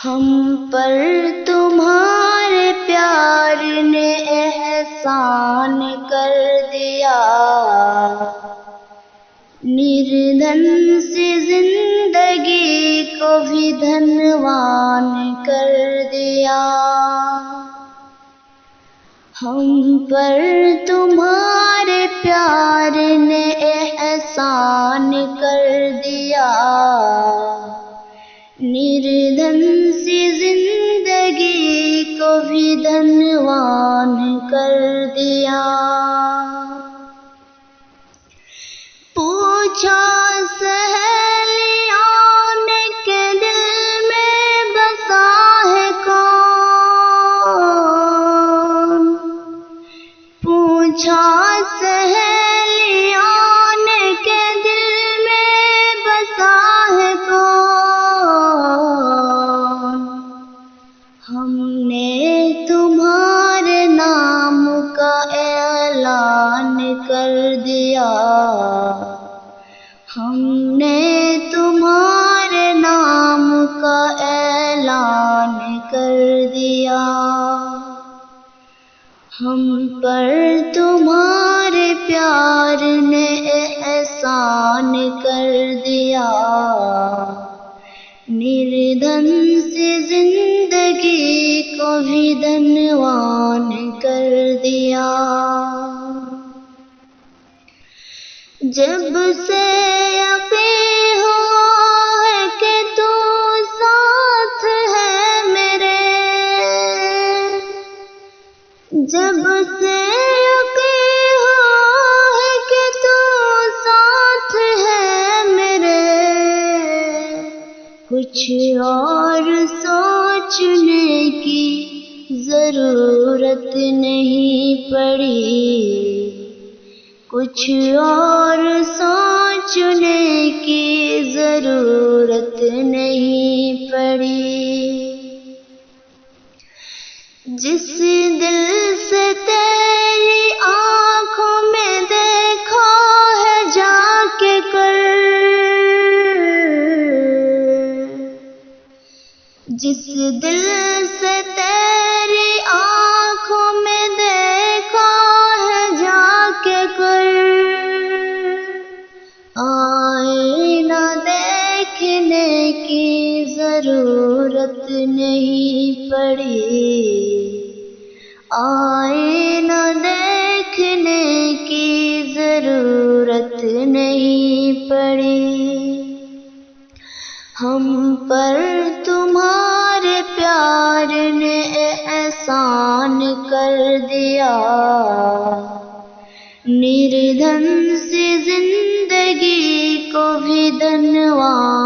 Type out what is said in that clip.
ہم پر تمہارے پیار نے احسان کر دیا، نردھن سی زندگی کو بھی دھنوان کر دیا۔ ہم پر تمہارے پیار نے احسان کر دیا، نردھن سی زندگی کو بھی دھنوان کر دیا۔ پوچھا سہیلیوں نے کہ دل میں بسا ہے کون، پوچھا سہیلیوں نے کہ دل میں بسا ہے کون، ہم نے تمہارے نام کا اعلان کر دیا، ہم نے تمہارے نام کا اعلان کر دیا۔ ہم پر تمہارے پیار نے احسان کر دیا، نردھن سی زندگی کو بھی دھنوان کر دیا۔ جب سے یقین ہوا ہے کہ تو ساتھ ہے میرے، جب سے یقین ہوا ہے کہ تو ساتھ ہے میرے، کچھ اور سوچنے کی ضرورت نہیں پڑی، کچھ اور سوچنے کی ضرورت نہیں پڑی۔ جس دل سے تیری آنکھوں میں دیکھا ہے جا کے کر، جس دل سے تیری آنکھوں میں دیکھا ہے جا کے کر، آئینہ دیکھنے کی ضرورت نہیں پڑی، آئینہ دیکھنے کی ضرورت نہیں پڑی۔ ہم پر تمہارے پیار نے احسان کر دیا، نردھن سی زندگی کو بھی دھنوان